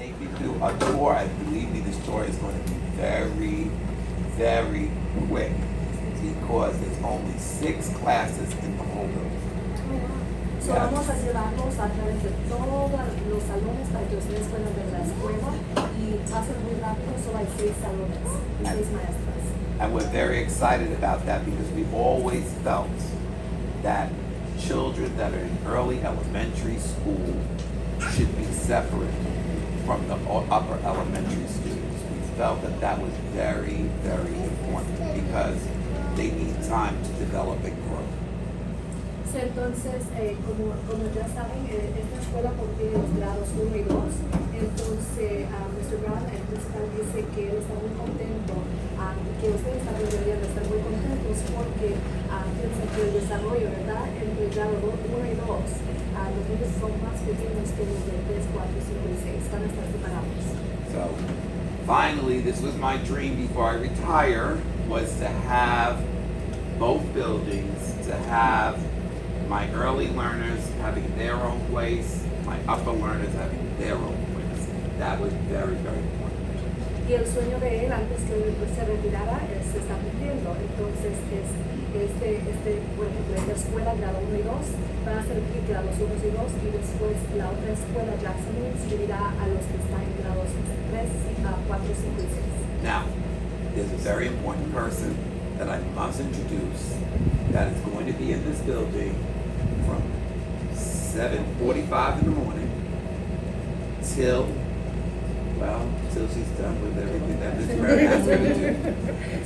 take you through a tour, and believe me, this tour is going to be very, very quick because there's only 6 classes in the whole building. So vamos a llevarlos a través de todos los salones para que ustedes puedan ver la escuela y va a ser muy rápido, solo hay 6 salones y 6 maestras. And we're very excited about that because we've always felt that children that are in early elementary school should be separate from the upper elementary students. We felt that that was very, very important because they need time to develop and grow. Entonces, como ya saben, esta escuela contiene los grados 1 y 2. Entonces, Mr. Brown, el principal, dice que él está muy contento, que ustedes también deberían estar muy contentos porque piensan que el desarrollo, ¿verdad?, entre el grado 1 y 2, los niños son más pequeños que los de 3, 4, 5 y 6. Van a estar separados. So, finally, this was my dream before I retire, was to have both buildings, to have my early learners having their own place, my upper learners having their own place. That was very, very important. Y el sueño de él antes que él se retirara se está cumpliendo. Entonces, por ejemplo, esta escuela, grado 1 y 2, van a ser grados 1 y 2, y después la otra escuela, Chrysanthemum, se dividirá a los que están en grados 3, 4, 5 y 6. Now, there's a very important person that I must introduce that is going to be in this building from 7:45 in the morning till she's done with everything that Ms. Mary asked her to do.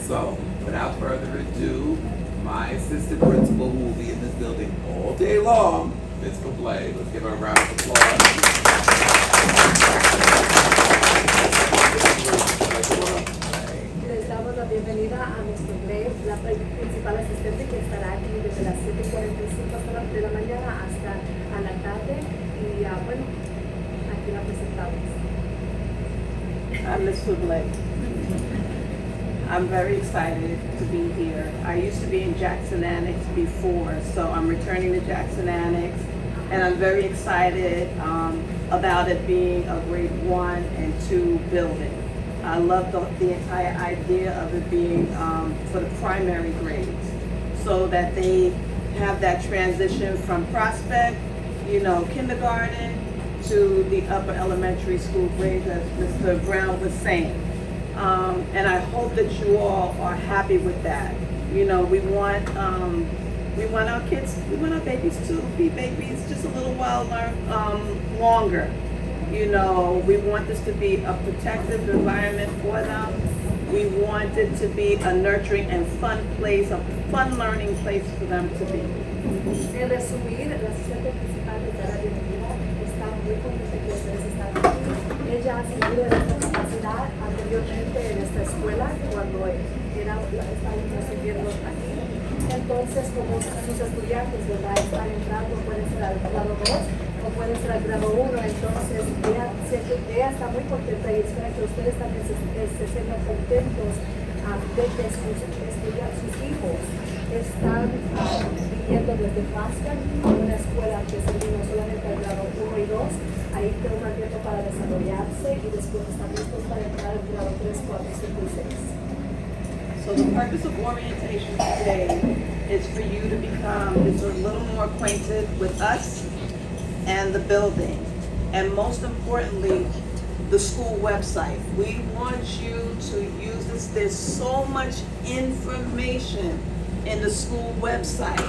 So, without further ado, my assistant principal, who will be in this building all day long, Ms. Coblay. Let's give her a round of applause. Les damos la bienvenida a Mr. Blake, la principal asistente que estará aquí desde las 7:45 de la mañana hasta a la tarde. Y bueno, aquí la presentamos. I'm Ms. Blake. I'm very excited to be here. I used to be in Jackson Annex before, so I'm returning to Jackson Annex, and I'm very excited about it being a grade 1 and 2 building. I love the entire idea of it being for the primary grades, so that they have that transition from prospect, kindergarten, to the upper elementary school grades, as Mr. Brown was saying. And I hope that you all are happy with that. We want our kids, we want our babies to be babies just a little while longer. We want this to be a protective environment for them. We want it to be a nurturing and fun place, a fun learning place for them to be. En resumir, la asistente principal de la bienvenida está muy contenta que ustedes están aquí. Ella ha seguido en esta capacidad anteriormente en esta escuela cuando estábamos recibiendo aquí. Entonces, como sus estudiantes, ¿verdad?, están entrando, pueden ser al grado 2 o pueden ser al grado 1. Entonces, ella está muy contenta y espera que ustedes también se sientan contentos de que sus hijos están viviendo desde Pascal en una escuela que servimos solamente al grado 1 y 2. Ahí tienen un tiempo para desarrollarse y después están listos para entrar al grado 3, 4, 5 y 6. So the purpose of orientation today is for you to become just a little more acquainted with us and the building, and most importantly, the school website. We want you to use this. There's so much information in the school website.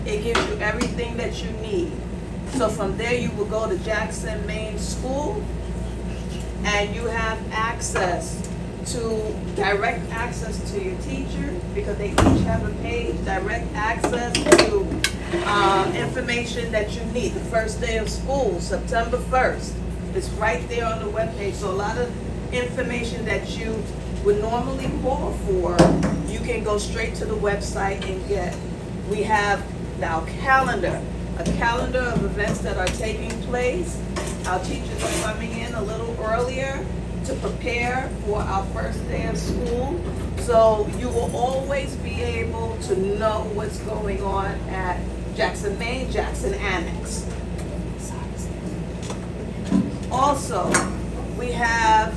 It gives you everything that you need. So from there you will go to Jackson Main School, and you have direct access to your teacher, because they each have a page, direct access to information that you need. The first day of school, September 1st, it's right there on the webpage. So a lot of information that you would normally call for, you can go straight to the website and get. We have now a calendar of events that are taking place. Our teachers are coming in a little earlier to prepare for our first day of school. So you will always be able to know what's going on at Jackson Main, Jackson Annex. Also, we have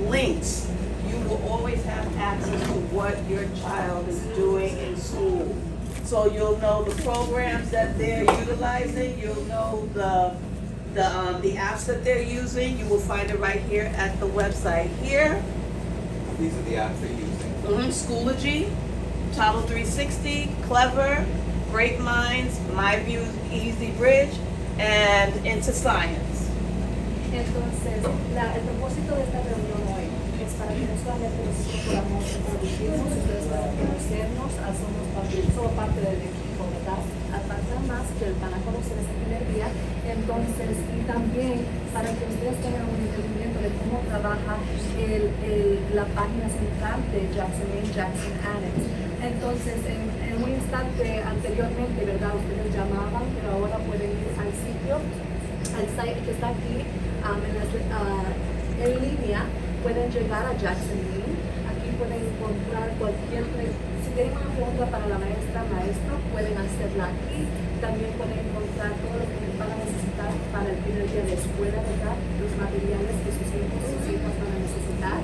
links. You will always have access to what your child is doing in school. So you'll know the programs that they're utilizing, you'll know the apps that they're using. You will find it right here at the website. Here, These are the apps they're using. Schoology, Title 360, Clever, Great Minds, MyView, Easy Bridge, and Into Science. Entonces, el propósito de esta reunión hoy es para que no solamente nosotros podamos introducirnos, ustedes puedan conocernos, somos parte del equipo, ¿verdad? Falta más que van a conocer este primer día, entonces, y también para que ustedes tengan un entendimiento de cómo trabaja la página central de Jackson Main, Jackson Annex. Entonces, en un instante anteriormente, ¿verdad? Ustedes llamaban, pero ahora pueden ir al sitio, al site que está aquí, en línea, pueden llegar a Jackson Main. Aquí pueden encontrar cualquier, si tienen una pregunta para la maestra, maestro, pueden hacerla aquí. También pueden encontrar todo lo que van a necesitar para el primer día de escuela, ¿verdad? Los materiales que sus hijos van a necesitar.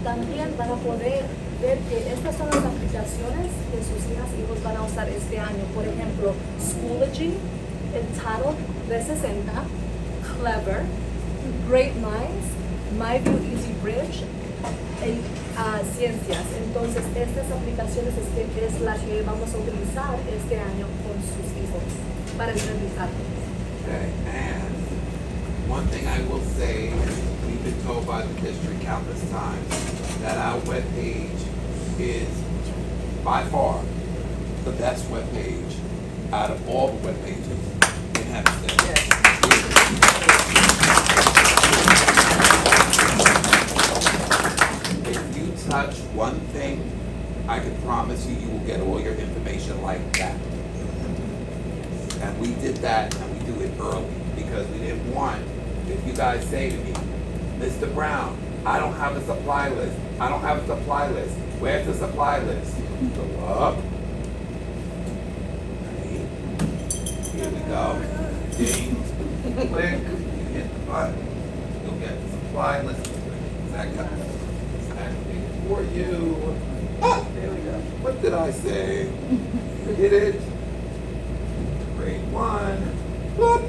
También van a poder ver que estas son las aplicaciones que sus hijas y hijos van a usar este año. Por ejemplo, Schoology, el Title 360, Clever, Great Minds, MyView Easy Bridge, Ciencias. Entonces, estas aplicaciones es la que vamos a utilizar este año con sus hijos para aprendizaje. Okay, and one thing I will say, we've been told by the district countless times, that our webpage is by far the best webpage out of all the webpages in Hempstead. If you touch one thing, I can promise you, you will get all your information like that. And we did that, and we do it early, because we didn't want, if you guys say to me, Mr. Brown, I don't have a supply list. I don't have a supply list. Where's the supply list? Go up. Right. Here we go. Ding. Click. You hit the button. You'll get the supply list. Exactly for you. Ah, there we go. What did I say? You hit it. Grade 1. Whoop.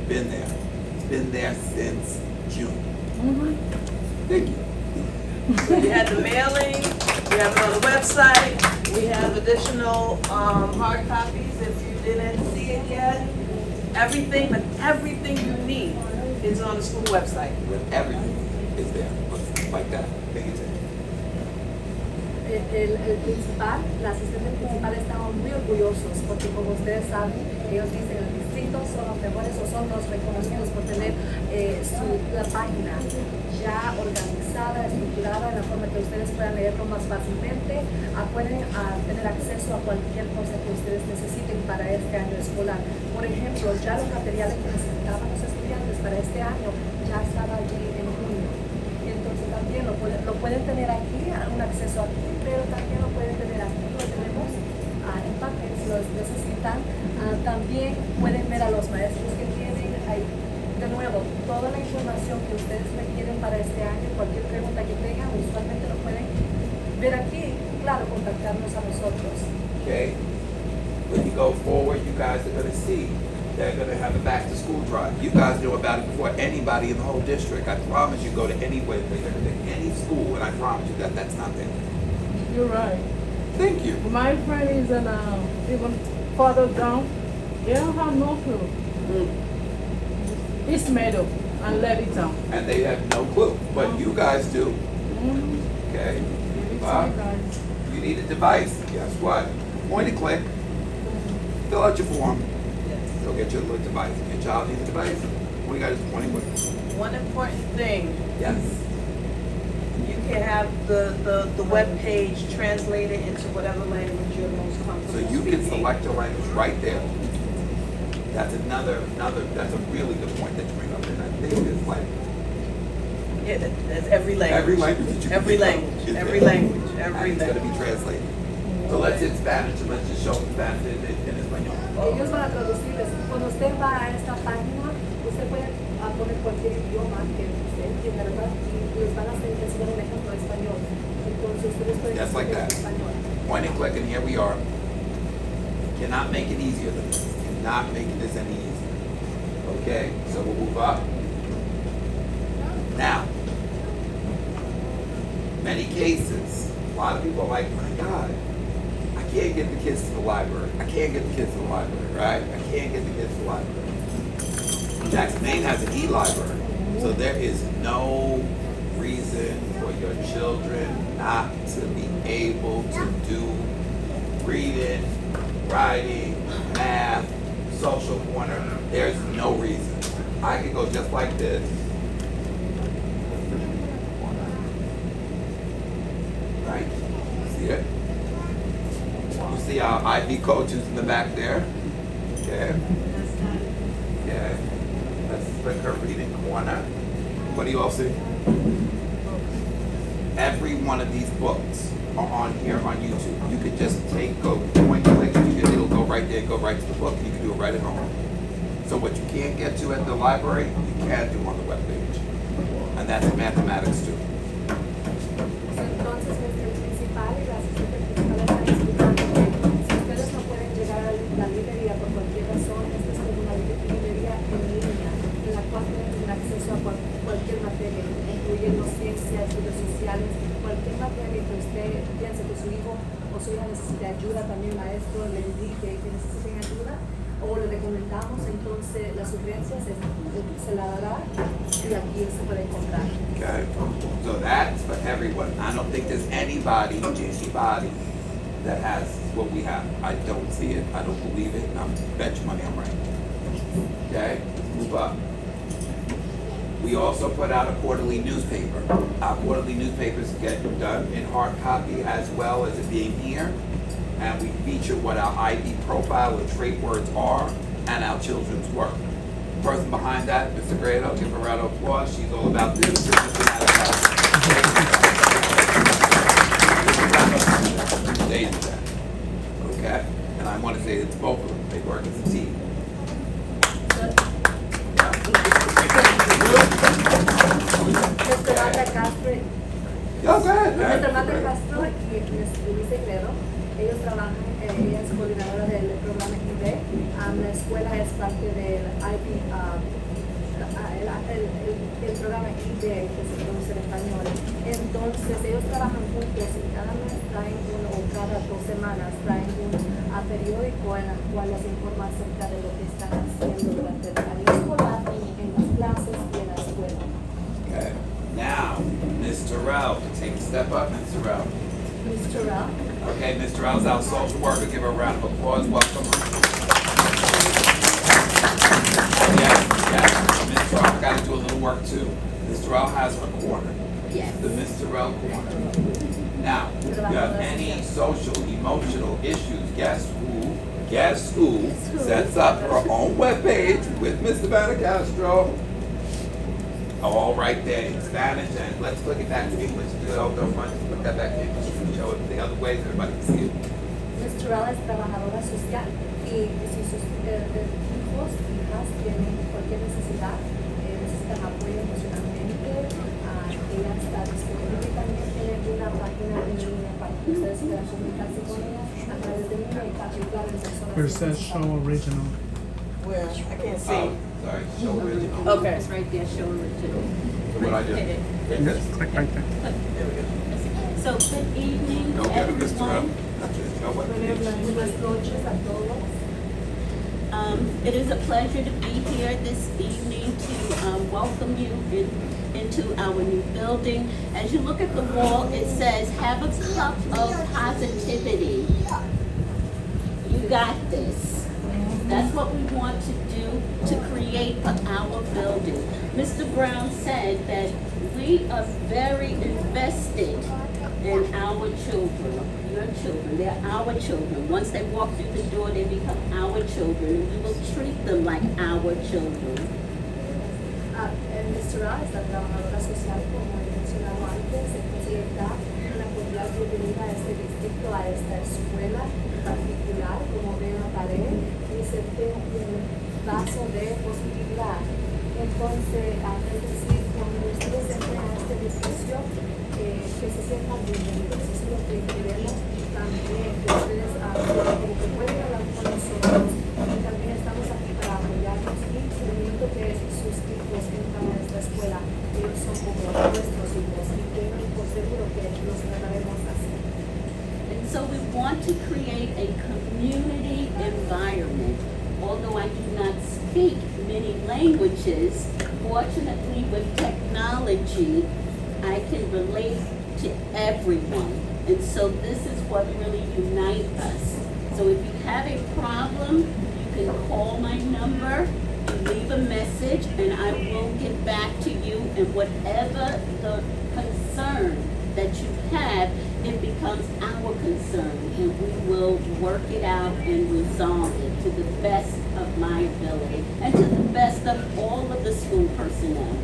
Been there. It's been there since June. Thank you. So you had the mailing, we have it on the website, we have additional hard copies if you didn't see it yet. Everything, but everything you need is on the school website. Everything is there. Looks like that. Take it. El principal, la asistente principal estaban muy orgullosos porque como ustedes saben, ellos dicen el distrito son los mejores o son los reconocidos por tener la página ya organizada, estructurada, de la forma que ustedes puedan leerlo más fácilmente, pueden tener acceso a cualquier cosa que ustedes necesiten para este año escolar. Por ejemplo, ya los materiales que necesitaban los estudiantes para este año ya estaban allí en junio. Entonces también lo pueden tener aquí, un acceso aquí, pero también lo pueden tener aquí, lo tenemos en papel si los necesitan. También pueden ver a los maestros que tienen ahí. De nuevo, toda la información que ustedes requieren para este año, cualquier pregunta que tengan, usualmente lo pueden ver aquí, claro, contactarnos a nosotros. Okay? When you go forward, you guys are going to see they're going to have a back to school drive. You guys know about it before anybody in the whole district. I promise you, go to any way, any school, and I promise you that that's not there. You're right. Thank you. My friend is even further down. They don't have no clue. It's made up and let it down. And they have no clue, but you guys do. Okay? You need a device. Guess what? Point and click. Fill out your form. Go get your little device. Your child needs a device. All you got is point and click. One important thing, Yes. you can have the web page translated into whatever language you're most So comfortable you can speaking. select your language right there. That's that's a really good point that you bring up, and I think it's like Yeah, that's every language. every language that you can Every think of language, is every there. language, And every it's gonna be language. translated. So let's hit Spanish and let's just show them Spanish and Espanol. ellos van a traducirles. Cuando usted va a esta página, usted puede poner cualquier idioma que usted entienda, ¿verdad? Y les van a enseñar un ejemplo de español. Entonces ustedes pueden Just like escribir that. en español. Point and click, and here we are. Cannot make it easier than this. Cannot make this any easier. Okay, so we'll move up. Now, many cases, a lot of people are like, my God, I can't get the kids to the library. I can't get the kids to the library, right? I can't get the kids to the library. Jackson Maine has an e-library, so there is no reason for your children not to be able to do reading, writing, math, social corner. There's no reason. I could go just like this. Right? See it? You see our IB coaches in the back there? Okay. Okay. Let's click her reading corner. What do you all see? Every one of these books are on here on YouTube. You could just go point click, and it'll go right there, go right to the book, and you can do it right at home. So what you can't get to at the library, you can do on the webpage. And that's mathematics too. Entonces, el principal y la asistente principal están explicando que si ustedes no pueden llegar a la librería por cualquier razón, esta es como una librería en línea, en la cual tienen acceso a cualquier materia, incluyendo ciencias, estudios sociales, cualquier materia que usted piense que su hijo o su hija necesite ayuda, también maestro le indique que necesiten ayuda, o le recomendamos, entonces las sugerencias se la dará y aquí se puede encontrar. Okay? So that's for everyone. I don't think there's anybody that has what we have. I don't see it. I don't believe it. I'm bet you money I'm right. Okay? Move up. We also put out a quarterly newspaper. Our quarterly newspapers get done in hard copy as well as it being here. And we feature what our IB profile and trait words are and our children's work. The person behind that, Mr. Grado, give her a round of applause. She's all about this. They do that. Okay? And I want to say it's both of them. They work as a team. Mr. Mata Castro, Yo, go ahead, man. Mr. Mata Castro y Ms. Luis Guerrero, ellos trabajan, ella es coordinadora del programa IB. La escuela es parte del IB, el programa IB que se produce en español. Entonces ellos trabajan juntos y cada mes traen uno, o cada 2 semanas traen un periódico en el cual les informa acerca de lo que están haciendo durante el año escolar, en las clases y en la escuela. Okay. Now, Ms. Terrell, take a step up, Ms. Terrell. Ms. Terrell. Okay, Ms. Terrell's our social worker. Give her a round of applause. Welcome her. Yes. Ms. Terrell, I gotta do a little work too. Ms. Terrell has her corner. Yes. The Ms. Terrell corner. Now, if you have any social, emotional issues, guess who sets up her own webpage with Mr. Castro? All right there in Spanish, and let's look at that in English. Don't mind, put that back in. Show it the other way so everybody can see it. Ms. Terrell es trabajadora social y si sus hijos, hijas tienen cualquier necesidad, necesitan apoyo emocionalmente, ella está disponible y también tiene una página en línea para que ustedes puedan comunicarse con ella a través de línea y para ayudar a las personas. Where it says show original. Where? I can't see. Oh, sorry, show original. Okay. It's right there showing original. So what I do? Click right there. So good evening, Don't get it, Mr. Terrell. everyone. That's it. Show what it is. Buenas noches a todos. It is a pleasure to be here this evening to welcome you into our new building. As you look at the wall, it says, "Have a cup of positivity." You got this. That's what we want to do to create our building. Mr. Brown said that we are very invested in our children, your children. They're our children. Once they walk through the door, they become our children, and we will treat them like our children. Ms. Terrell es la trabajadora social, como he mencionado antes, entonces le da una dar bienvenida a este distrito, a esta escuela particular. Como ven la pared, dice un vaso de positividad. Entonces, es decir, cuando ustedes entren a este edificio, que se sientan bienvenidos. Eso es lo que queremos también, que ustedes como que pueden hablar con nosotros. Y también estamos aquí para apoyarnos. Y el momento que sus hijos entran a esta escuela, ellos son como nuestros hijos. Y tengan por seguro que los trataremos así. And so we want to create a community environment. Although I do not speak many languages, fortunately with technology, I can relate to everyone. And so this is what really unites us. So if you have a problem, you can call my number, leave a message, and I will get back to you. And whatever the concern that you have, it becomes our concern, and we will work it out and resolve it to the best of my ability and to the best of all of the school personnel.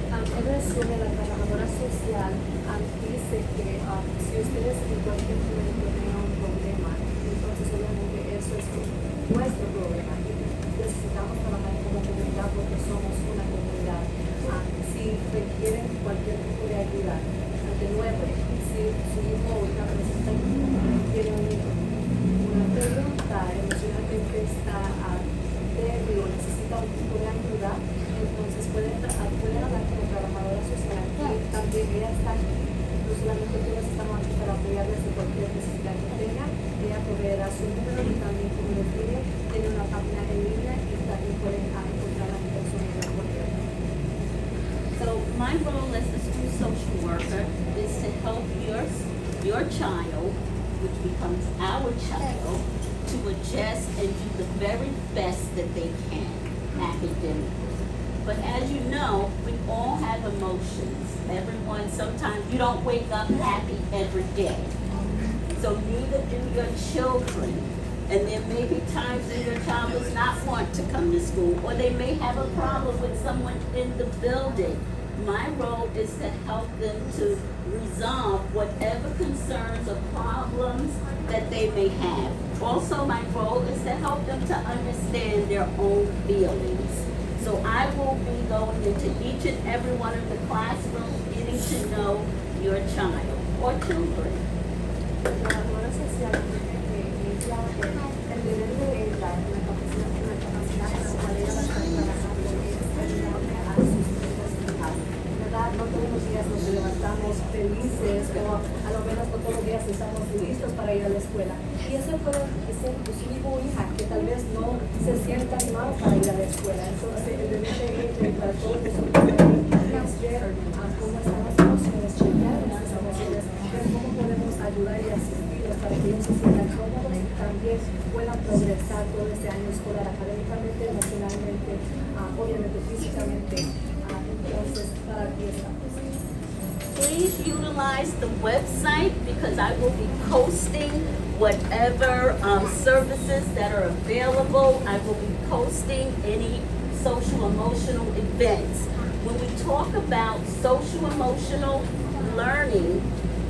En resumen, la trabajadora social dice que si ustedes en cualquier momento tengan un problema, entonces obviamente eso es nuestro problema y necesitamos trabajar como comunidad porque somos una comunidad. Si requieren cualquier tipo de ayuda, de nuevo, si su hijo o hija tiene una pregunta emocionalmente está débil o necesita un tipo de ayuda, entonces pueden hablar con la trabajadora social y también ella está aquí. No solamente todos estamos aquí para apoyarles en cualquier necesidad que tengan. Ella proveerá su número y también, como les dije, tiene una página en línea y también pueden encontrar la persona en el correo. So my role as the school social worker is to help your child, which becomes our child, to adjust and do the very best that they can academically. But as you know, we all have emotions. Everyone, sometimes you don't wake up happy every day. So neither do your children. And there may be times when your child does not want to come to school, or they may have a problem with someone in the building. My role is to help them to resolve whatever concerns or problems that they may have. Also, my role is to help them to understand their own feelings. So I will be going into each and every one of the classrooms, getting to know your child or children. La trabajadora social dice que ella, el deber de ella, la capacidad en la cual ella va a estar trabajando es ayudarle a sus hijos y hijas. ¿Verdad? No todos los días nos levantamos felices o a lo menos no todos los días estamos listos para ir a la escuela. Y eso puede ser su hijo o hija que tal vez no se sienta animado para ir a la escuela. Entonces el deber de ella para todos nosotros es ver cómo están las emociones, chequear las emociones, ver cómo podemos ayudar y asistirlos para que ellos se sientan cómodos y también puedan progresar todo este año escolar académicamente, emocionalmente, obviamente físicamente. Entonces, para ti estamos. Please utilize the website because I will be posting whatever services that are available. I will be posting any social emotional events. When we talk about social emotional learning,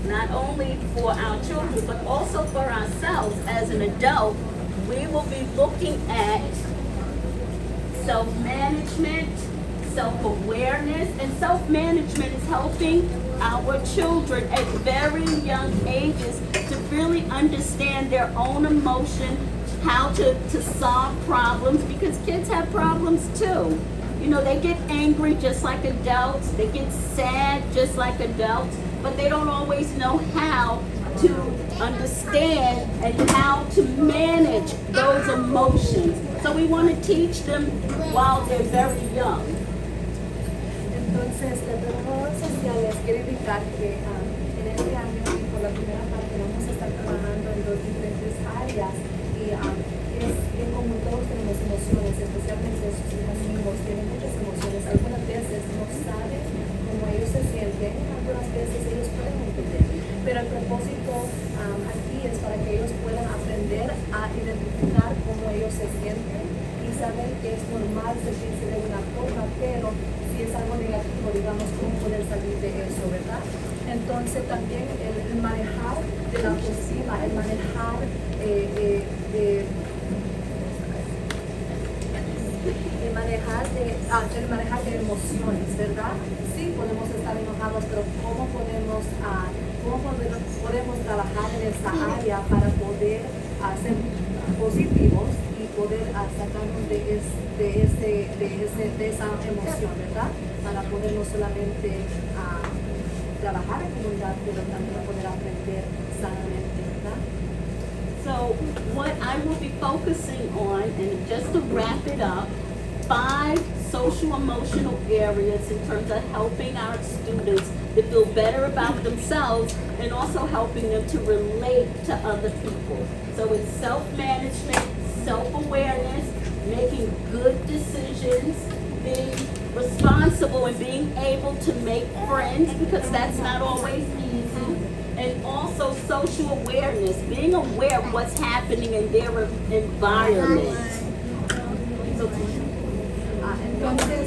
not only for our children but also for ourselves as an adult, we will be looking at self-management, self-awareness, and self-management is helping our children at very young ages to really understand their own emotion, how to solve problems, because kids have problems too. You know, they get angry just like adults, they get sad just like adults, but they don't always know how to understand and how to manage those emotions. So we want to teach them while they're very young. Entonces, la trabajadora social les quiere invitar que en este año y por la primera parte vamos a estar trabajando en dos diferentes áreas y es bien común, todos tenemos emociones, especialmente sus hijas y hijos tienen muchas emociones. Algunas veces no saben cómo ellos se sienten, algunas veces ellos pueden entender, pero el propósito aquí es para que ellos puedan aprender a identificar cómo ellos se sienten y saber que es normal sentirse de una forma, pero si es algo negativo, digamos, cómo poder salir de eso, ¿verdad? Entonces también el manejar de la autoestima, el manejar el manejar de emociones, ¿verdad? Sí podemos estar enojados, pero ¿cómo podemos trabajar en esa área para poder ser positivos y poder sacarnos de esa emoción, ¿verdad? Para poder no solamente trabajar en comunidad, pero también poder aprender sanamente, ¿verdad? So what I will be focusing on, and just to wrap it up, 5 social emotional areas in terms of helping our students to feel better about themselves and also helping them to relate to other people. So it's self-management, self-awareness, making good decisions, being responsible and being able to make friends, because that's not always easy, and also social awareness, being aware of what's happening in their environment. Entonces,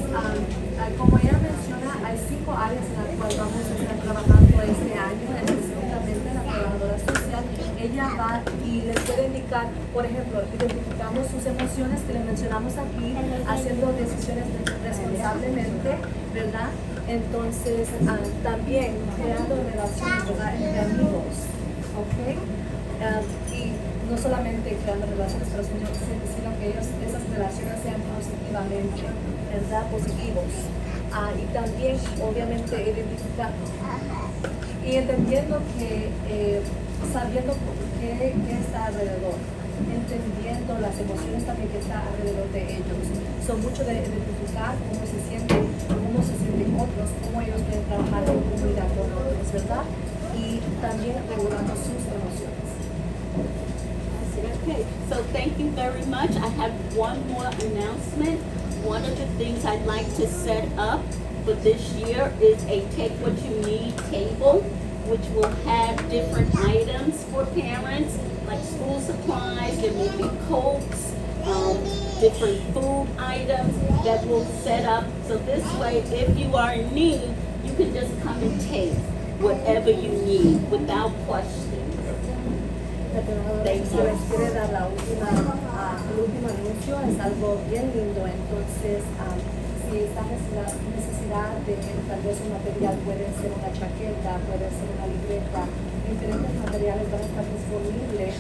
como ella menciona, hay 5 áreas en las cuales vamos a estar trabajando este año, específicamente la trabajadora social. Ella va y les puede indicar, por ejemplo, identificamos sus emociones que le mencionamos aquí, haciendo decisiones responsablemente, ¿verdad? Entonces, también creando relaciones, ¿verdad?, entre amigos, ¿ok? Y no solamente creando relaciones, pero sino que esas relaciones sean positivamente, ¿verdad?, positivos. Y también, obviamente, identificar y entendiendo que, sabiendo qué está alrededor, entendiendo las emociones también que está alrededor de ellos. Son mucho de identificar cómo se sienten otros, cómo ellos quieren trabajar en comunidad con otros, ¿verdad? Y también regulando sus emociones. Okay, so thank you very much. I have one more announcement. One of the things I'd like to set up for this year is a Take What You Need table, which will have different items for parents, like school supplies, there will be Cokes, different food items that we'll set up. So this way, if you are in need, you can just come and take whatever you need without question. La trabajadora social les quiere dar el último anuncio, es algo bien lindo. Entonces, si está necesidad de tal vez un material, puede ser una chaqueta, puede ser una libreta, diferentes materiales van a estar disponibles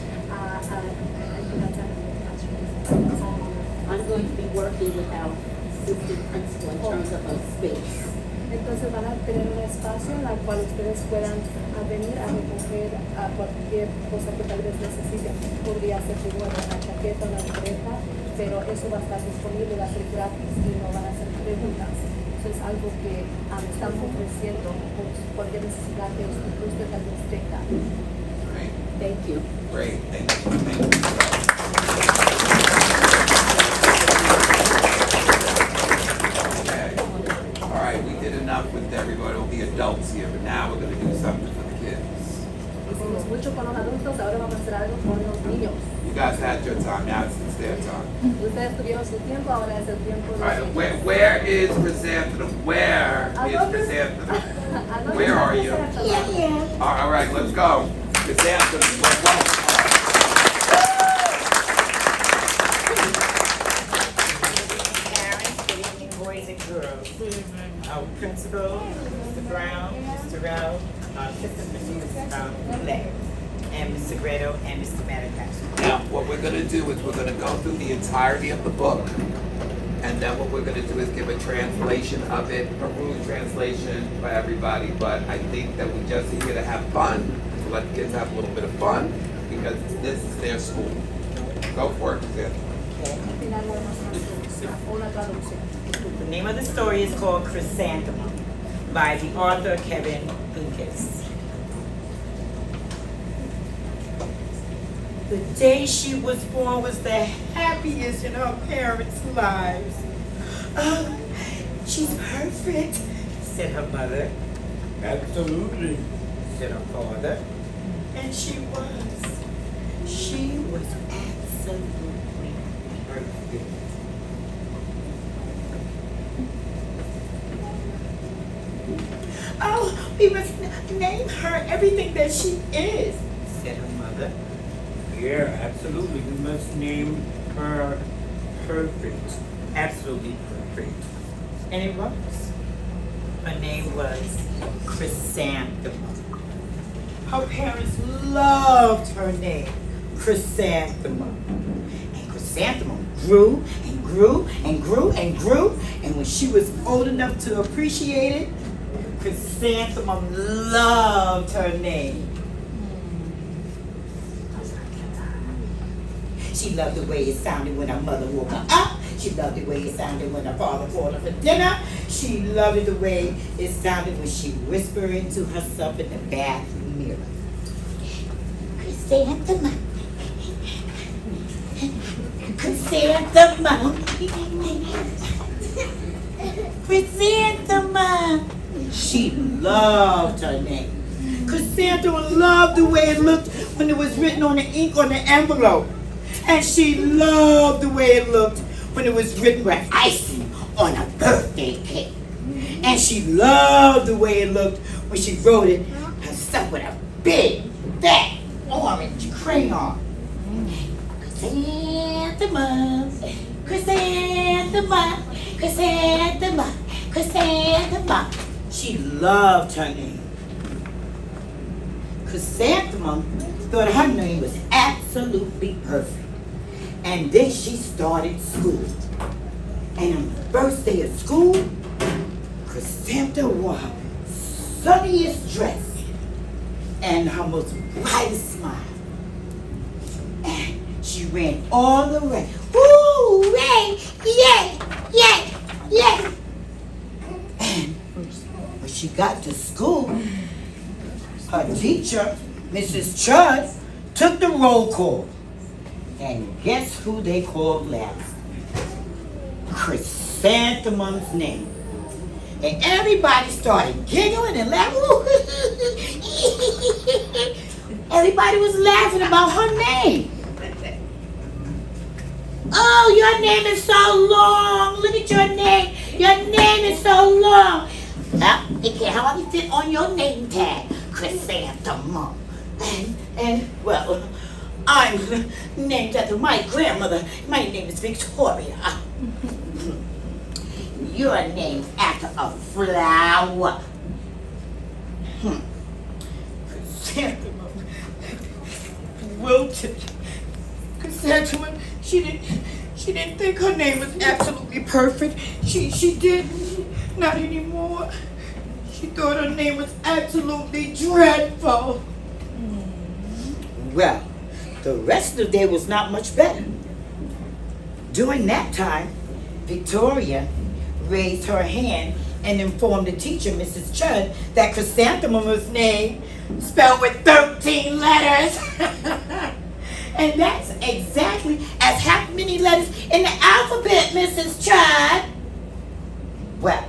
I'm going to be working with our assistant principal in terms of a space. Entonces van a tener un espacio en el cual ustedes puedan venir a recoger cualquier cosa que tal vez necesiten. Podría ser igual una chaqueta, una libreta, pero eso va a estar disponible, va a ser gratis y no van a ser preguntas. Eso es algo que estamos ofreciendo por cualquier necesidad que usted tal vez tenga. Great. Thank you. Great, thank you. Thank you. With everybody, it'll be adults here, but now we're going to do something for the kids. Hicimos mucho con los adultos, ahora vamos a hacer algo con los niños. You guys had your time, now it's their time. Ustedes tuvieron su tiempo, ahora es el tiempo de All right, los niños. where is Chrysanthemum? Where is Chrysanthemum? Where are you? All right, let's go. Chrysanthemum, welcome. Parents, good evening, boys and girls. Our principal, Mr. Brown, Mr. Rao, assistant Mrs. Black, and Mr. Greto, and Mr. Malachi. Now, what we're going to do is we're going to go through the entirety of the book, and then what we're going to do is give a translation of it, a root translation for everybody. But I think that we just here to have fun, to let the kids have a little bit of fun, because this is their school. Go for it, Chrysanthemum. Al final haremos una traducción. The name of the story is called Chrysanthemum by the author Kevin Lucas. The day she was born was the happiest in her parents' lives. Oh, she's perfect, said her mother. Absolutely, said her father. And she was. She was absolutely perfect. We must name her everything that she is, said her mother. Yeah, absolutely. We must name her perfect. Absolutely perfect. And it was. Her name was Chrysanthemum. Her parents loved her name, Chrysanthemum. And Chrysanthemum grew and grew and grew and grew. And when she was old enough to appreciate it, Chrysanthemum loved her name. She loved the way it sounded when her mother woke her up. She loved the way it sounded when her father called her for dinner. She loved it the way it sounded when she whispered to herself in the bathroom mirror. Chrysanthemum. Chrysanthemum. Chrysanthemum. She loved her name. Chrysanthemum loved the way it looked when it was written on the ink on the envelope. And she loved the way it looked when it was written with icing on a birthday cake. And she loved the way it looked when she wrote it herself with a big, fat, orange crayon. Chrysanthemum, chrysanthemum, chrysanthemum, chrysanthemum. She loved her name. Chrysanthemum thought her name was absolutely perfect. And then she started school. And on the first day of school, Chrysanthemum wore her sunniest dress and her most brightest smile. And she ran all the way. Woo! Yay! Yay! Yay! Yay! And when she got to school, her teacher, Mrs. Chud, took the roll call. And guess who they called last? Chrysanthemum's name. And everybody started giggling and laughing. Everybody was laughing about her name. Oh, your name is so long. Look at your name. Your name is so long. Well, it can hardly fit on your name tag, Chrysanthemum. And well, I'm named after my grandmother. My name is Victoria. Your name's after a flower. Chrysanthemum wilted. Chrysanthemum, she didn't think her name was absolutely perfect. She didn't. Not anymore. She thought her name was absolutely dreadful. Well, the rest of the day was not much better. During that time, Victoria raised her hand and informed the teacher, Mrs. Chud, that Chrysanthemum was named spelled with 13 letters. And that's exactly as how many letters in the alphabet, Mrs. Chud. Well,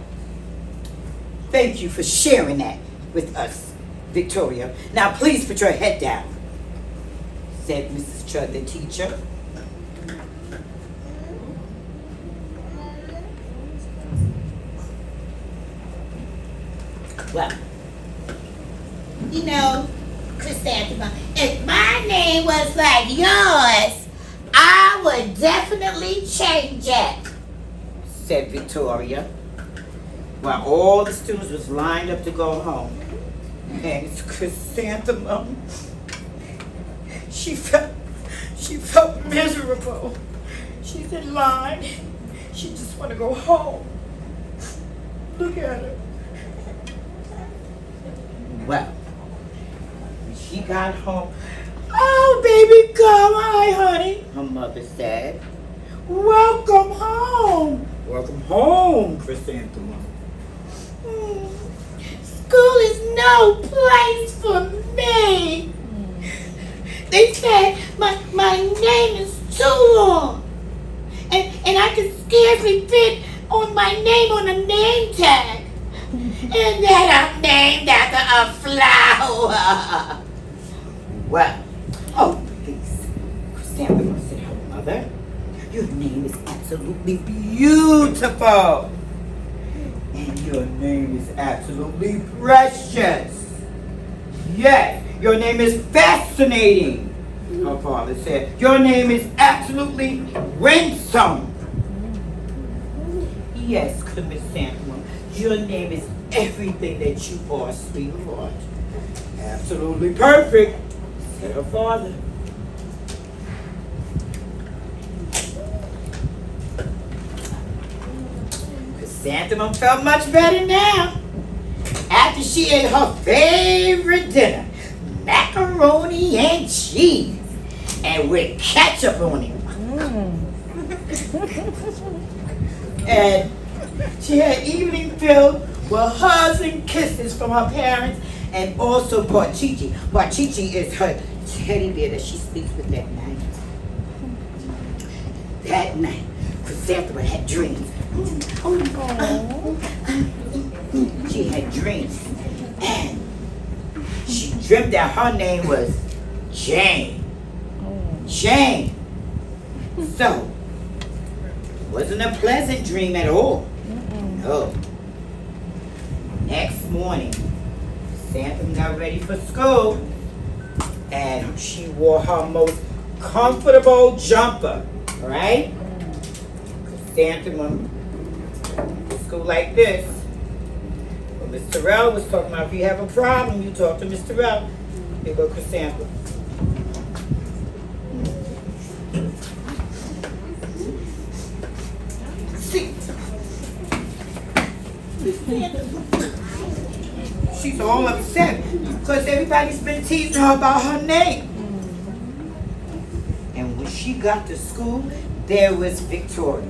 thank you for sharing that with us, Victoria. Now please put your head down, said Mrs. Chud, the teacher. Well, you know, Chrysanthemum, if my name was like yours, I would definitely change it, said Victoria. While all the students was lined up to go home. And Chrysanthemum, she felt miserable. She's in line. She just want to go home. Look at her. Well, when she got home, oh, baby, come. Hi, honey, her mother said. Welcome home. Welcome home, Chrysanthemum. School is no place for me. They said my name is too long. And I can scarcely fit on my name on a name tag. And that I'm named after a flower. Well, oh, please. Chrysanthemum said her mother, your name is absolutely beautiful. And Your name is absolutely precious. Yes, your name is fascinating. Her father said, your name is absolutely winsome. Yes, Chrysanthemum, your name is everything that you are, sweetheart. Absolutely perfect, said her father. Chrysanthemum felt much better now. After she ate her favorite dinner, macaroni and cheese, and with ketchup on it. And she had evening filled with hugs and kisses from her parents, and also Barchichi. Barchichi is her teddy bear that she sleeps with that night. That night, Chrysanthemum had dreams. She had dreams, and she dreamt that her name was Jane. Jane. So, wasn't a pleasant dream at all. No. Next morning, Chrysanthemum got ready for school, and she wore her most comfortable jumper, right? Chrysanthemum to school like this. But Miss Terrell was talking about if you have a problem, you talk to Miss Terrell. Here go Chrysanthemum. See? She's all upset because everybody's been teasing her about her name. And when she got to school, there was Victoria.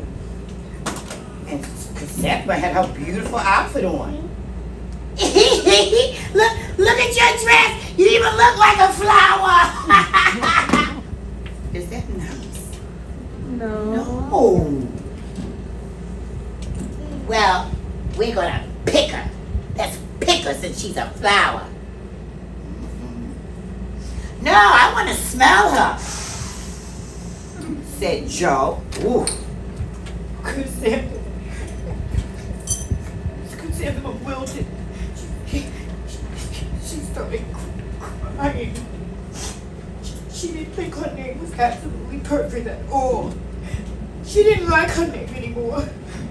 And Chrysanthemum had her beautiful outfit on. look at your dress. You even look like a flower. Is that nice? No. Well, we're gonna pick her. Let's pick her since she's a flower. No, I want to smell her, said Joe. Ooh. Chrysanthemum wilted. She started crying. She didn't think her name was absolutely perfect at all. She didn't like her name anymore.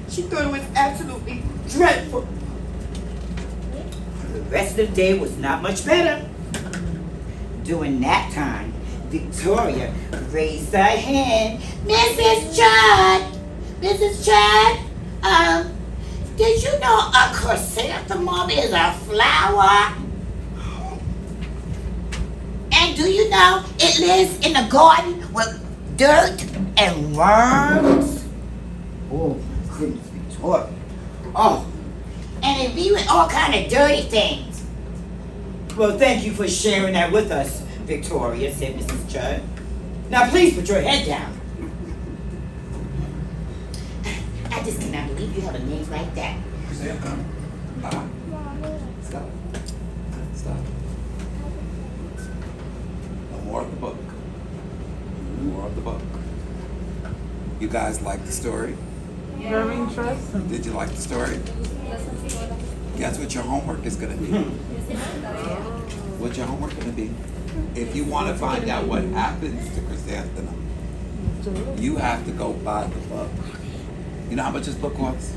She thought it was absolutely dreadful. The rest of the day was not much better. During that time, Victoria raised her hand. Mrs. Judd, did you know a chrysanthemum is a flower? And do you know it lives in the garden with dirt and worms? Oh, my goodness, Victoria. Oh, and it be with all kind of dirty things. Well, thank you for sharing that with us, Victoria, said Mrs. Judd. Now, please put your head down. I just cannot believe you have a name like that. Stop. Stop. No more of the book. No more of the book. You guys like the story? Very interesting. Did you like the story? Guess what your homework is going to be? What's your homework going to be? If you want to find out what happens to Chrysanthemum, you have to go buy the book. You know how much this book costs?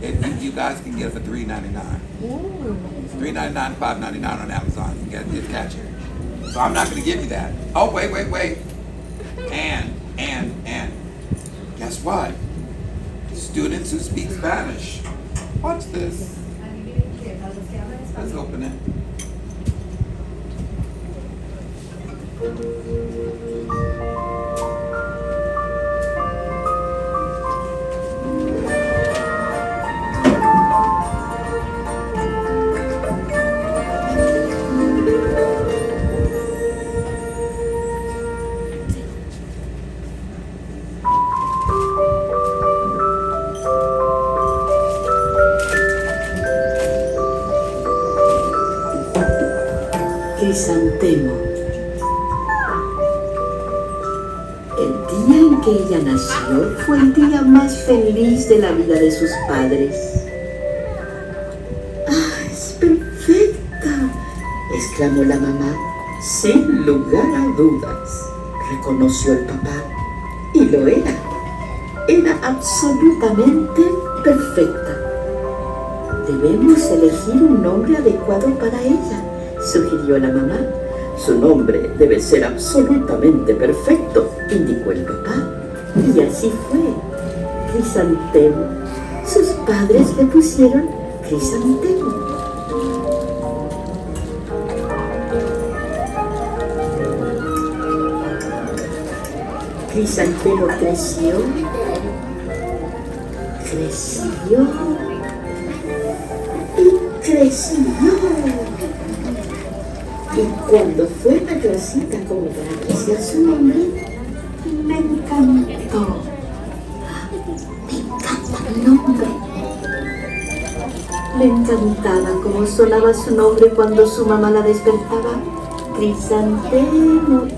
You guys can get it for $3.99. $3.99, $5.99 on Amazon. You can catch it. So I'm not going to give you that. Oh, wait. And guess what? Students who speak Spanish. Watch this. Let's open it. Chrysanthemum. El día en que que ella nació fue el día más feliz de la vida de sus padres. ¡Ah, es perfecta!, exclamó la mamá. Sin lugar a dudas, reconoció el papá. Y lo era. Era absolutamente perfecta. Debemos elegir un nombre adecuado para ella, sugirió la mamá. Su nombre debe ser absolutamente perfecto, indicó el papá. Y así fue. Chrysanthemum. Sus padres le pusieron Chrysanthemum. Chrysanthemum creció y creció. Y cuando fue mayorcita como para apreciar su nombre, me encantó. Me encanta el nombre. Le encantaba cómo sonaba su nombre cuando su mamá la despertaba. Chrysanthemum.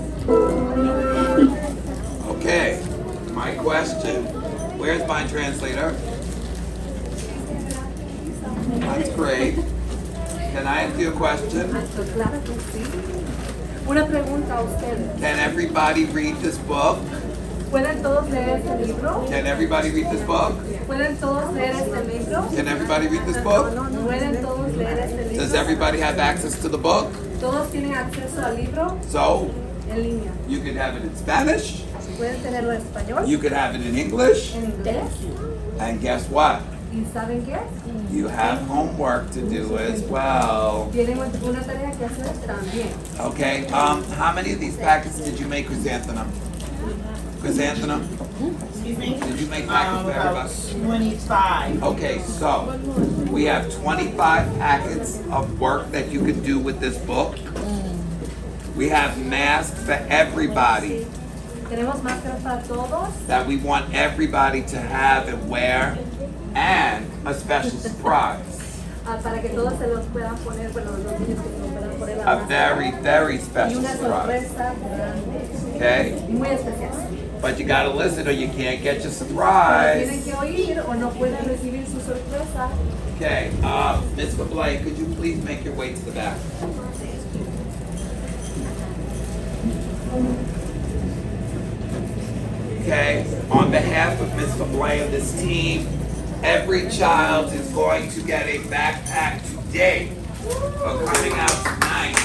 Okay, my question. Where's my translator? That's great. Can I ask you a question? Claro que sí. Una pregunta a ustedes. Can everybody read this book? ¿Pueden todos leer este libro? Can everybody read this book? ¿Pueden todos leer este libro? Can everybody read this book? ¿Pueden todos leer este libro? Does everybody have access to the book? ¿Todos tienen acceso al libro? So, En línea. you can have it in Spanish, ¿Pueden tenerlo en español? you can have it in English, ¿En inglés? and guess what? ¿Y saben qué? You have homework to do as well. Tienen una tarea que hacer también. Okay, how many of these packets did you make, Chrysanthemum? Chrysanthemum? Excuse me? Did you make packets for everybody? About 25. Okay, so we have 25 packets of work that you can do with this book. We have masks for everybody Tenemos máscaras para todos. that we want everybody to have and wear, and a special surprise. Para que todos se los puedan poner, bueno, los niños que se los puedan poner la A máscara. very, very Y special una surprise. sorpresa grande. Okay? Muy especial. But you gotta listen or you can't get your Tienen surprise. que oír o no pueden recibir su sorpresa. Okay, Ms. Fablay, could you please make your way to the back? Okay, on behalf of Ms. Fablay and this team, every child is going to get a backpack today for coming out tonight.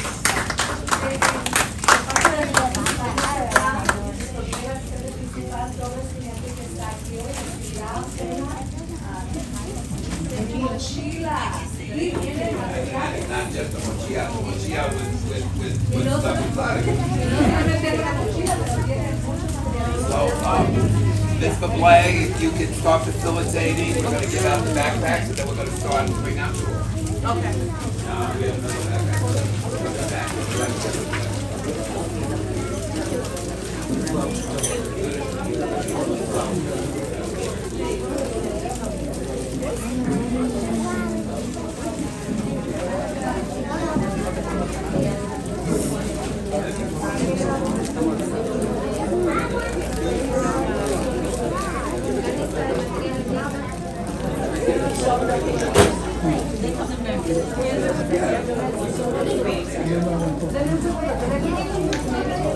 Not just a mochila with stuff inside of it. So, Ms. Fablay, if you can start facilitating, we're gonna give out the backpacks and then we're gonna start bring out yours. Okay. We have another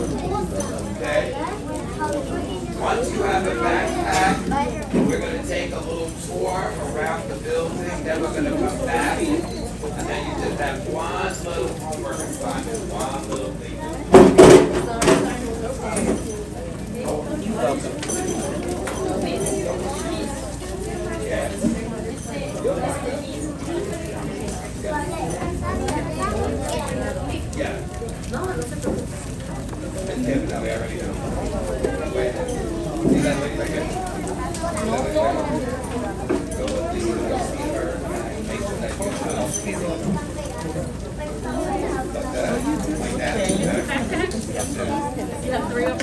Okay. Once you have a backpack, we're gonna take a little tour around the building, then we're gonna come back. And then you just have one little homework assignment, one little thing. You're welcome. Yeah. It's good, now we already know. Wait. See that lady right here? See that lady right here? Go with Lisa, go see her, make sure that you like that, like that. You have 3 of